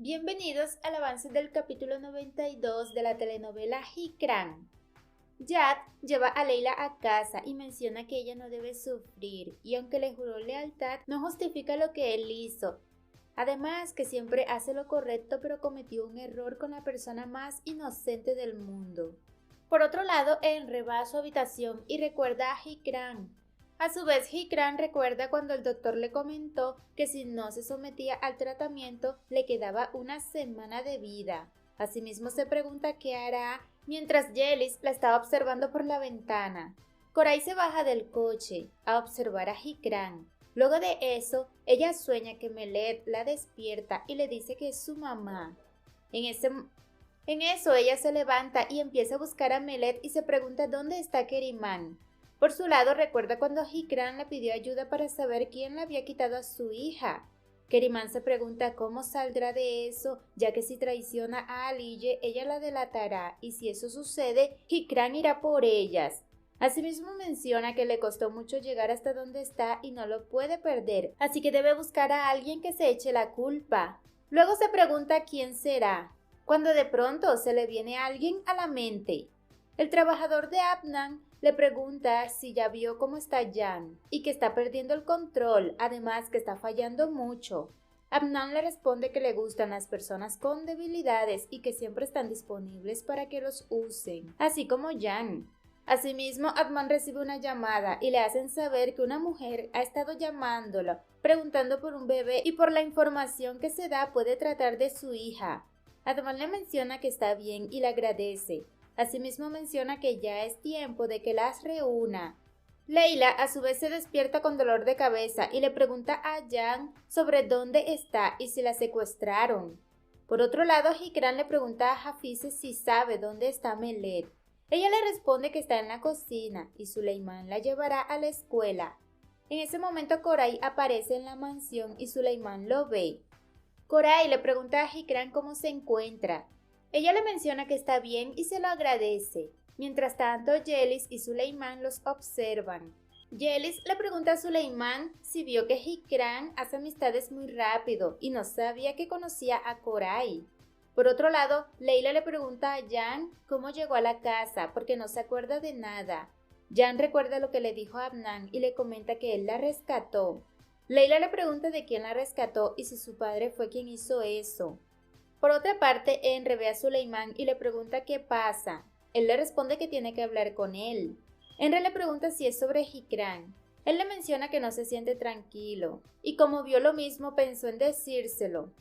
Bienvenidos al avance del capítulo 92 de la telenovela Hikran. Jad lleva a Leila a casa y menciona que ella no debe sufrir, y aunque le juró lealtad, no justifica lo que él hizo. Además, que siempre hace lo correcto pero cometió un error con la persona más inocente del mundo. Por otro lado, Enre va a su habitación y recuerda a Hikran. A su vez, Hikran recuerda cuando el doctor le comentó que si no se sometía al tratamiento le quedaba una semana de vida. Asimismo se pregunta qué hará mientras Yelis la estaba observando por la ventana. Koray se baja del coche a observar a Hikran. Luego de eso, ella sueña que Melet la despierta y le dice que es su mamá. En eso ella se levanta y empieza a buscar a Melet y se pregunta dónde está Keriman. Por su lado, recuerda cuando Hikran le pidió ayuda para saber quién le había quitado a su hija. Keriman se pregunta cómo saldrá de eso, ya que si traiciona a Aliye, ella la delatará, y si eso sucede, Hikran irá por ellas. Asimismo menciona que le costó mucho llegar hasta donde está y no lo puede perder, así que debe buscar a alguien que se eche la culpa. Luego se pregunta quién será, cuando de pronto se le viene alguien a la mente. El trabajador de Adnan le pregunta si ya vio cómo está Jan y que está perdiendo el control, además que está fallando mucho. Adnan le responde que le gustan las personas con debilidades y que siempre están disponibles para que los usen, así como Jan. Asimismo, Adnan recibe una llamada y le hacen saber que una mujer ha estado llamándolo, preguntando por un bebé y por la información que se da puede tratar de su hija. Adnan le menciona que está bien y le agradece. Asimismo menciona que ya es tiempo de que las reúna. Leila a su vez se despierta con dolor de cabeza y le pregunta a Jan sobre dónde está y si la secuestraron. Por otro lado, Hikran le pregunta a Hafize si sabe dónde está Melet. Ella le responde que está en la cocina y Suleiman la llevará a la escuela. En ese momento Koray aparece en la mansión y Suleiman lo ve. Koray le pregunta a Hikran cómo se encuentra. Ella le menciona que está bien y se lo agradece. Mientras tanto, Yelis y Suleiman los observan. Yelis le pregunta a Suleiman si vio que Hikran hace amistades muy rápido y no sabía que conocía a Koray. Por otro lado, Leila le pregunta a Jan cómo llegó a la casa porque no se acuerda de nada. Jan recuerda lo que le dijo a Adnan y le comenta que él la rescató. Leila le pregunta de quién la rescató y si su padre fue quien hizo eso. Por otra parte, Enre ve a Suleiman y le pregunta qué pasa. Él le responde que tiene que hablar con él. Enre le pregunta si es sobre Hikran. Él le menciona que no se siente tranquilo, y como vio lo mismo pensó en decírselo.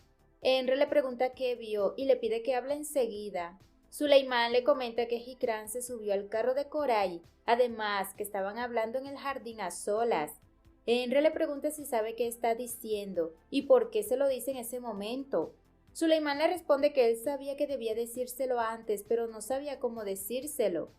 Enre le pregunta qué vio y le pide que hable enseguida. Suleiman le comenta que Hikran se subió al carro de Koray, además que estaban hablando en el jardín a solas. Enre le pregunta si sabe qué está diciendo y por qué se lo dice en ese momento. Suleiman le responde que él sabía que debía decírselo antes, pero no sabía cómo decírselo.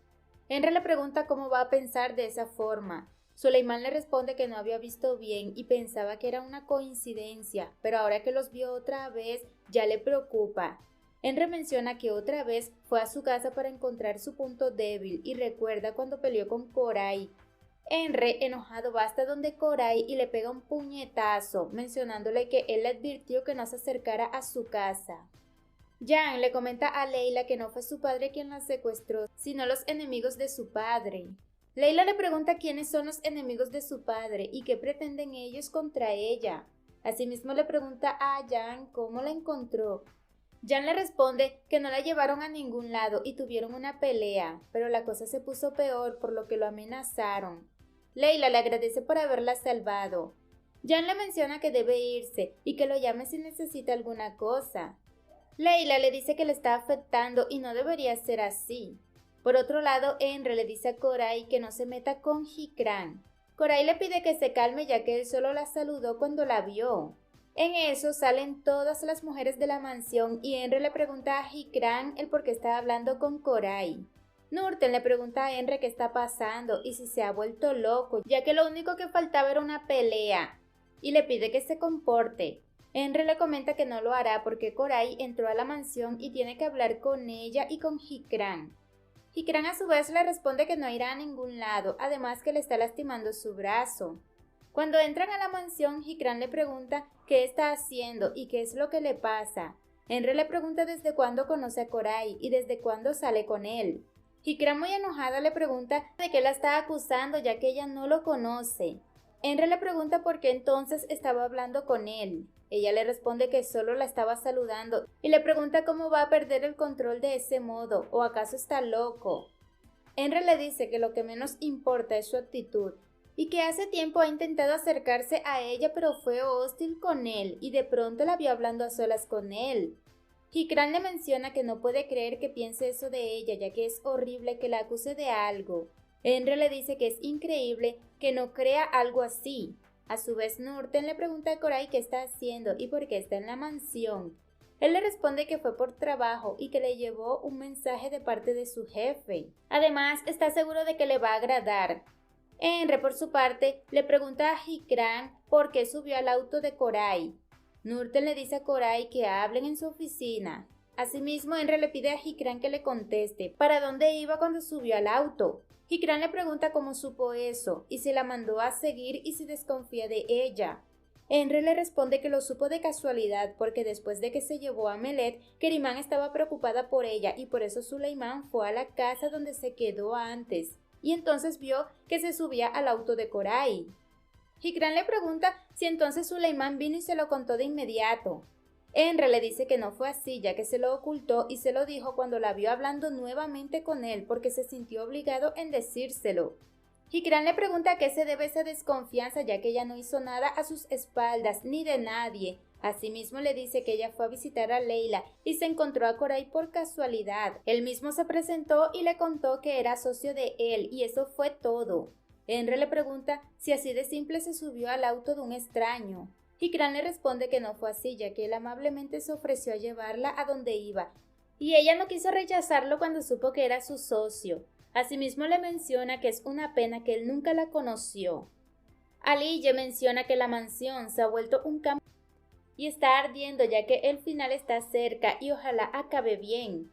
Enre le pregunta cómo va a pensar de esa forma. Suleiman le responde que no había visto bien y pensaba que era una coincidencia, pero ahora que los vio otra vez ya le preocupa. Enre menciona que otra vez fue a su casa para encontrar su punto débil y recuerda cuando peleó con Koray. Enre, enojado, va hasta donde Koray y le pega un puñetazo, mencionándole que él le advirtió que no se acercara a su casa. Jan le comenta a Leila que no fue su padre quien la secuestró, sino los enemigos de su padre. Leila le pregunta quiénes son los enemigos de su padre y qué pretenden ellos contra ella. Asimismo le pregunta a Jan cómo la encontró. Jan le responde que no la llevaron a ningún lado y tuvieron una pelea, pero la cosa se puso peor por lo que lo amenazaron. Leila le agradece por haberla salvado. Jan le menciona que debe irse y que lo llame si necesita alguna cosa. Leila le dice que le está afectando y no debería ser así. Por otro lado, Enre le dice a Koray que no se meta con Hikran. Koray le pide que se calme ya que él solo la saludó cuando la vio. En eso salen todas las mujeres de la mansión y Enre le pregunta a Hikran el por qué está hablando con Koray. Nurten le pregunta a Enre qué está pasando y si se ha vuelto loco, ya que lo único que faltaba era una pelea, y le pide que se comporte. Enre le comenta que no lo hará porque Koray entró a la mansión y tiene que hablar con ella y con Hikran. Hikran a su vez le responde que no irá a ningún lado, además que le está lastimando su brazo. Cuando entran a la mansión, Hikran le pregunta qué está haciendo y qué es lo que le pasa. Enre le pregunta desde cuándo conoce a Korai y desde cuándo sale con él. Hikran, muy enojada, le pregunta de qué la está acusando ya que ella no lo conoce. Enre le pregunta por qué entonces estaba hablando con él. Ella le responde que solo la estaba saludando y le pregunta cómo va a perder el control de ese modo, o acaso está loco. Enre le dice que lo que menos importa es su actitud y que hace tiempo ha intentado acercarse a ella pero fue hostil con él y de pronto la vio hablando a solas con él. Hikran le menciona que no puede creer que piense eso de ella ya que es horrible que la acuse de algo. Enre le dice que es increíble que no crea algo así. A su vez Nurten le pregunta a Korai qué está haciendo y por qué está en la mansión. Él le responde que fue por trabajo y que le llevó un mensaje de parte de su jefe. Además, está seguro de que le va a agradar. Enre, por su parte, le pregunta a Hikran por qué subió al auto de Korai. Nurten le dice a Korai que hablen en su oficina. Asimismo, Enre le pide a Hikran que le conteste para dónde iba cuando subió al auto. Hikran le pregunta cómo supo eso y si la mandó a seguir y si desconfía de ella. Enre le responde que lo supo de casualidad porque después de que se llevó a Melet, Keriman estaba preocupada por ella y por eso Suleiman fue a la casa donde se quedó antes y entonces vio que se subía al auto de Korai. Hikran le pregunta si entonces Suleiman vino y se lo contó de inmediato. Enre le dice que no fue así ya que se lo ocultó y se lo dijo cuando la vio hablando nuevamente con él porque se sintió obligado en decírselo. Hikran le pregunta a qué se debe esa desconfianza ya que ella no hizo nada a sus espaldas ni de nadie. Asimismo le dice que ella fue a visitar a Leila y se encontró a Korai por casualidad. Él mismo se presentó y le contó que era socio de él y eso fue todo. Enre le pregunta si así de simple se subió al auto de un extraño. Hikran le responde que no fue así ya que él amablemente se ofreció a llevarla a donde iba y ella no quiso rechazarlo cuando supo que era su socio. Asimismo le menciona que es una pena que él nunca la conoció. Aliye menciona que la mansión se ha vuelto un campo y está ardiendo ya que el final está cerca y ojalá acabe bien.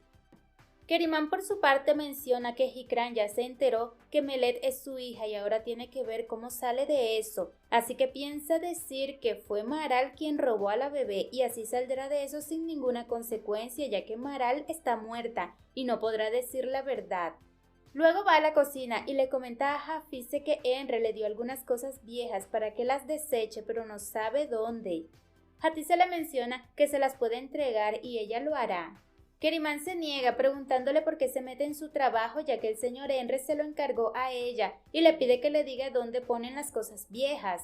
Keriman por su parte menciona que Hikran ya se enteró que Melet es su hija y ahora tiene que ver cómo sale de eso, así que piensa decir que fue Maral quien robó a la bebé y así saldrá de eso sin ninguna consecuencia ya que Maral está muerta y no podrá decir la verdad. Luego va a la cocina y le comenta a Hafize que Enre le dio algunas cosas viejas para que las deseche pero no sabe dónde. Hafize le menciona que se las puede entregar y ella lo hará. Keriman se niega preguntándole por qué se mete en su trabajo ya que el señor Enre se lo encargó a ella y le pide que le diga dónde ponen las cosas viejas.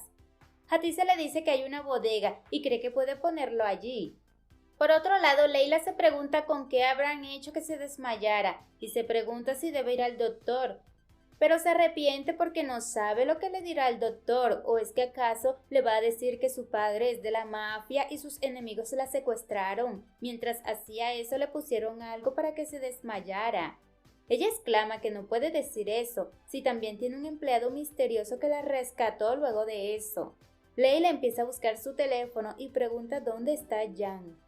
Hafize le dice que hay una bodega y cree que puede ponerlo allí. Por otro lado, Leila se pregunta con qué habrán hecho que se desmayara y se pregunta si debe ir al doctor, pero se arrepiente porque no sabe lo que le dirá al doctor o es que acaso le va a decir que su padre es de la mafia y sus enemigos la secuestraron. Mientras hacía eso le pusieron algo para que se desmayara. Ella exclama que no puede decir eso, si también tiene un empleado misterioso que la rescató luego de eso. Leila empieza a buscar su teléfono y pregunta dónde está Jan.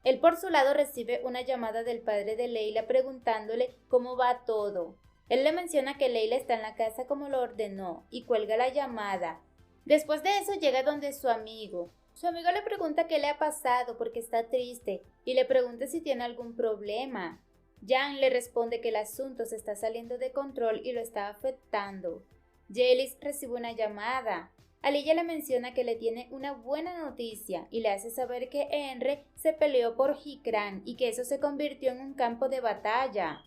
Él por su lado recibe una llamada del padre de Leila preguntándole cómo va todo. Él le menciona que Leila está en la casa como lo ordenó y cuelga la llamada. Después de eso llega donde su amigo. Su amigo le pregunta qué le ha pasado porque está triste y le pregunta si tiene algún problema. Jan le responde que el asunto se está saliendo de control y lo está afectando. Yelis recibe una llamada. Aliye le menciona que le tiene una buena noticia y le hace saber que Enre se peleó por Hikran y que eso se convirtió en un campo de batalla.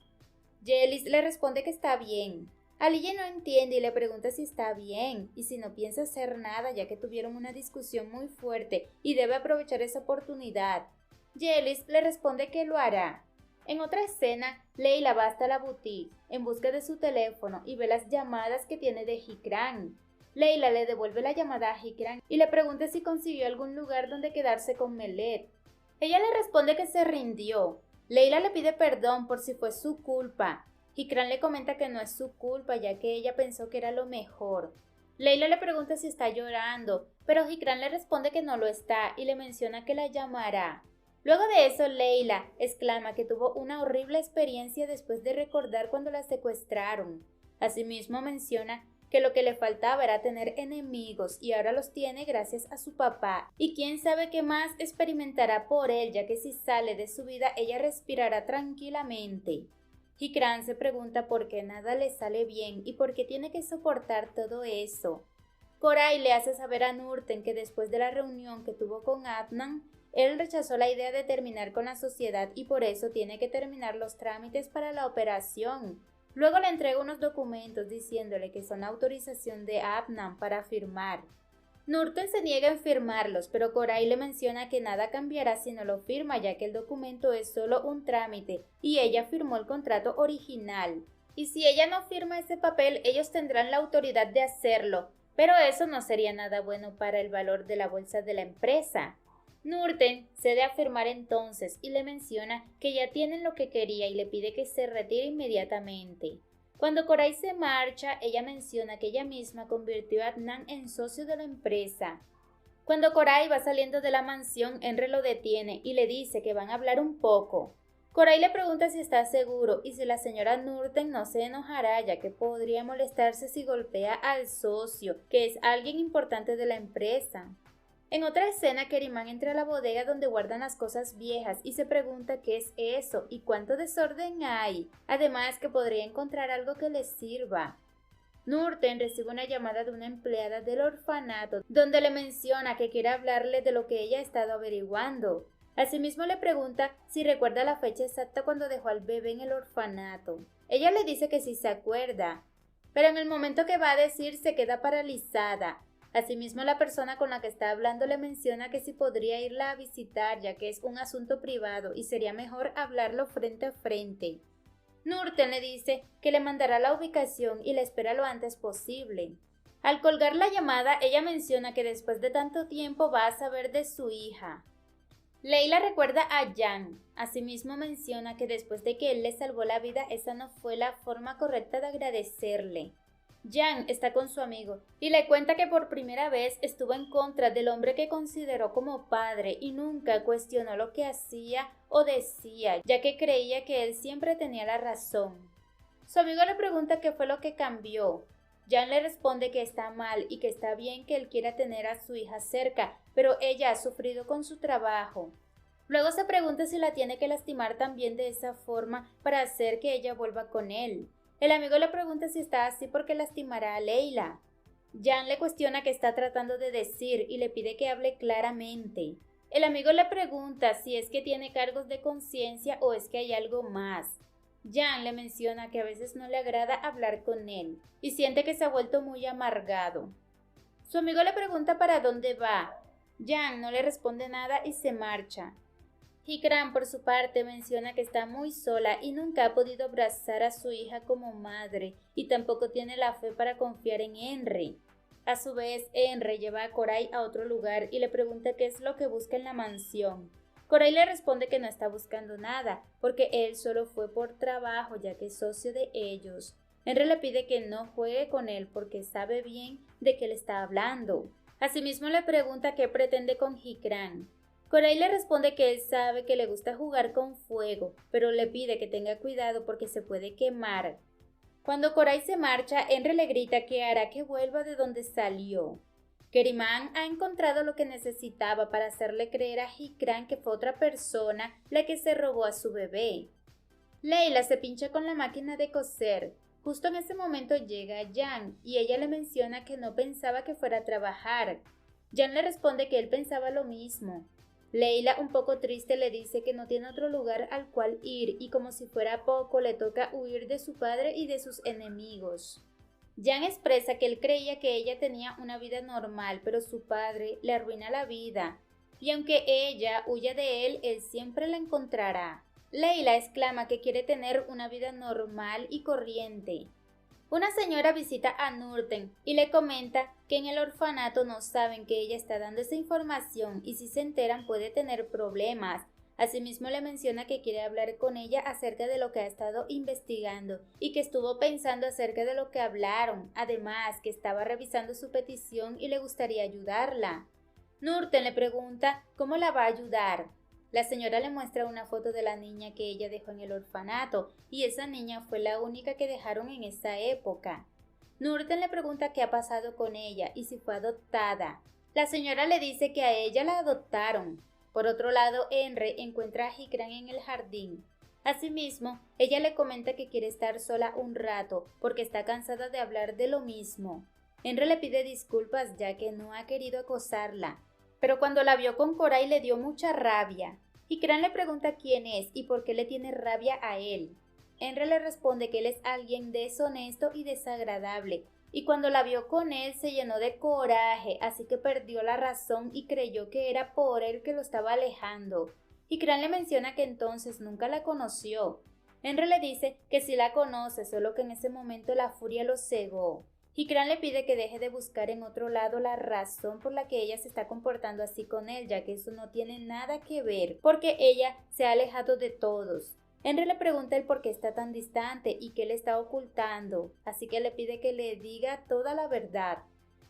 Yelis le responde que está bien. Aliye no entiende y le pregunta si está bien y si no piensa hacer nada ya que tuvieron una discusión muy fuerte y debe aprovechar esa oportunidad. Yelis le responde que lo hará. En otra escena, Leila va hasta la boutique en busca de su teléfono y ve las llamadas que tiene de Hikran. Leila le devuelve la llamada a Hikran y le pregunta si consiguió algún lugar donde quedarse con Melet. Ella le responde que se rindió. Leila le pide perdón por si fue su culpa. Hikran le comenta que no es su culpa ya que ella pensó que era lo mejor. Leila le pregunta si está llorando, pero Hikran le responde que no lo está y le menciona que la llamará. Luego de eso, Leila exclama que tuvo una horrible experiencia después de recordar cuando la secuestraron. Asimismo menciona que lo que le faltaba era tener enemigos y ahora los tiene gracias a su papá, y quién sabe qué más experimentará por él, ya que si sale de su vida ella respirará tranquilamente. Hikran se pregunta por qué nada le sale bien y por qué tiene que soportar todo eso. Koray le hace saber a Nurten que después de la reunión que tuvo con Adnan, él rechazó la idea de terminar con la sociedad y por eso tiene que terminar los trámites para la operación. Luego le entrega unos documentos diciéndole que son autorización de Adnan para firmar. Nurten se niega en firmarlos, pero Koray le menciona que nada cambiará si no lo firma, ya que el documento es solo un trámite y ella firmó el contrato original. Y si ella no firma ese papel, ellos tendrán la autoridad de hacerlo, pero eso no sería nada bueno para el valor de la bolsa de la empresa. Nurten cede a firmar entonces y le menciona que ya tienen lo que quería y le pide que se retire inmediatamente. Cuando Koray se marcha, ella menciona que ella misma convirtió a Adnan en socio de la empresa. Cuando Koray va saliendo de la mansión, Enre lo detiene y le dice que van a hablar un poco. Koray le pregunta si está seguro y si la señora Nurten no se enojará, ya que podría molestarse si golpea al socio, que es alguien importante de la empresa. En otra escena, Keriman entra a la bodega donde guardan las cosas viejas y se pregunta qué es eso y cuánto desorden hay, además que podría encontrar algo que le sirva. Nurten recibe una llamada de una empleada del orfanato donde le menciona que quiere hablarle de lo que ella ha estado averiguando. Asimismo le pregunta si recuerda la fecha exacta cuando dejó al bebé en el orfanato. Ella le dice que sí se acuerda, pero en el momento que va a decir se queda paralizada. Asimismo, la persona con la que está hablando le menciona que si podría irla a visitar, ya que es un asunto privado y sería mejor hablarlo frente a frente. Nurten le dice que le mandará la ubicación y la espera lo antes posible. Al colgar la llamada, ella menciona que después de tanto tiempo va a saber de su hija. Leila recuerda a Jan. Asimismo menciona que después de que él le salvó la vida, esa no fue la forma correcta de agradecerle. Jan está con su amigo y le cuenta que por primera vez estuvo en contra del hombre que consideró como padre y nunca cuestionó lo que hacía o decía, ya que creía que él siempre tenía la razón. Su amigo le pregunta qué fue lo que cambió. Jan le responde que está mal y que está bien que él quiera tener a su hija cerca, pero ella ha sufrido con su trabajo. Luego se pregunta si la tiene que lastimar también de esa forma para hacer que ella vuelva con él. El amigo le pregunta si está así porque lastimará a Leila. Jan le cuestiona qué está tratando de decir y le pide que hable claramente. El amigo le pregunta si es que tiene cargos de conciencia o es que hay algo más. Jan le menciona que a veces no le agrada hablar con él y siente que se ha vuelto muy amargado. Su amigo le pregunta para dónde va. Jan no le responde nada y se marcha. Hikran, por su parte, menciona que está muy sola y nunca ha podido abrazar a su hija como madre y tampoco tiene la fe para confiar en Enre. A su vez, Enre lleva a Koray a otro lugar y le pregunta qué es lo que busca en la mansión. Koray le responde que no está buscando nada, porque él solo fue por trabajo ya que es socio de ellos. Enre le pide que no juegue con él porque sabe bien de qué le está hablando. Asimismo le pregunta qué pretende con Hikran. Koray le responde que él sabe que le gusta jugar con fuego, pero le pide que tenga cuidado porque se puede quemar. Cuando Koray se marcha, Enre le grita que hará que vuelva de donde salió. Keriman ha encontrado lo que necesitaba para hacerle creer a Hikran que fue otra persona la que se robó a su bebé. Leila se pincha con la máquina de coser. Justo en ese momento llega Jan y ella le menciona que no pensaba que fuera a trabajar. Jan le responde que él pensaba lo mismo. Leila, un poco triste, le dice que no tiene otro lugar al cual ir y como si fuera poco le toca huir de su padre y de sus enemigos. Jan expresa que él creía que ella tenía una vida normal, pero su padre le arruina la vida, y aunque ella huya de él, él siempre la encontrará. Leila exclama que quiere tener una vida normal y corriente. Una señora visita a Nurten y le comenta que en el orfanato no saben que ella está dando esa información y si se enteran puede tener problemas. Asimismo le menciona que quiere hablar con ella acerca de lo que ha estado investigando y que estuvo pensando acerca de lo que hablaron, además que estaba revisando su petición y le gustaría ayudarla. Nurten le pregunta cómo la va a ayudar. La señora le muestra una foto de la niña que ella dejó en el orfanato y esa niña fue la única que dejaron en esa época. Nurten le pregunta qué ha pasado con ella y si fue adoptada. La señora le dice que a ella la adoptaron. Por otro lado, Enre encuentra a Hikran en el jardín. Asimismo, ella le comenta que quiere estar sola un rato porque está cansada de hablar de lo mismo. Enre le pide disculpas ya que no ha querido acosarla, pero cuando la vio con Coray le dio mucha rabia. Hikran le pregunta quién es y por qué le tiene rabia a él. Enre le responde que él es alguien deshonesto y desagradable, y cuando la vio con él se llenó de coraje, así que perdió la razón y creyó que era por él que lo estaba alejando. Hikran le menciona que entonces nunca la conoció. Enre le dice que sí la conoce, solo que en ese momento la furia lo cegó. Hikran le pide que deje de buscar en otro lado la razón por la que ella se está comportando así con él, ya que eso no tiene nada que ver, porque ella se ha alejado de todos. Enre le pregunta el por qué está tan distante y qué le está ocultando, así que le pide que le diga toda la verdad.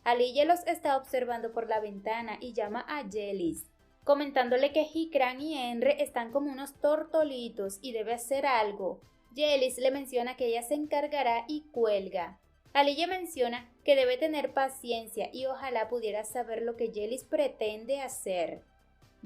Aliye los está observando por la ventana y llama a Yelis, comentándole que Hikran y Enre están como unos tortolitos y debe hacer algo. Yelis le menciona que ella se encargará y cuelga. Aliye menciona que debe tener paciencia y ojalá pudiera saber lo que Yelis pretende hacer.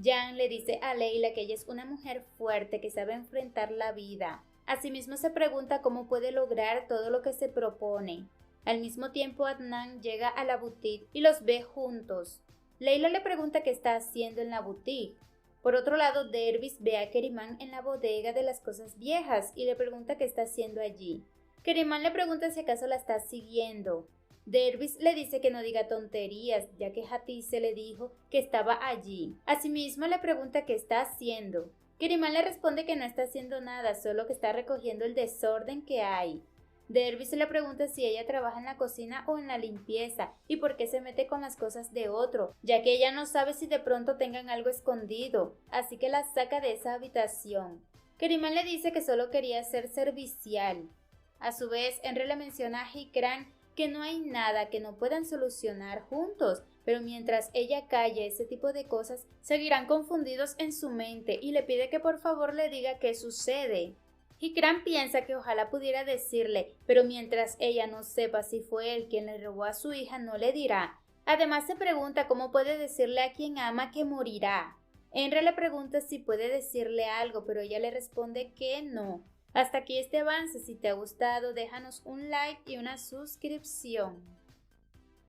Jan le dice a Leila que ella es una mujer fuerte que sabe enfrentar la vida. Asimismo se pregunta cómo puede lograr todo lo que se propone. Al mismo tiempo Adnan llega a la boutique y los ve juntos. Leila le pregunta qué está haciendo en la boutique. Por otro lado, Dervis ve a Keriman en la bodega de las cosas viejas y le pregunta qué está haciendo allí. Keriman le pregunta si acaso la está siguiendo. Dervis le dice que no diga tonterías, ya que Hatice le dijo que estaba allí. Asimismo le pregunta qué está haciendo. Keriman le responde que no está haciendo nada, solo que está recogiendo el desorden que hay. Dervis le pregunta si ella trabaja en la cocina o en la limpieza y por qué se mete con las cosas de otro, ya que ella no sabe si de pronto tengan algo escondido, así que la saca de esa habitación. Keriman le dice que solo quería ser servicial. A su vez, Enre le menciona a Hikran que no hay nada que no puedan solucionar juntos, pero mientras ella calle ese tipo de cosas, seguirán confundidos en su mente y le pide que por favor le diga qué sucede. Hikran piensa que ojalá pudiera decirle, pero mientras ella no sepa si fue él quien le robó a su hija, no le dirá. Además se pregunta cómo puede decirle a quien ama que morirá. Enre le pregunta si puede decirle algo, pero ella le responde que no. Hasta aquí este avance, si te ha gustado déjanos un like y una suscripción.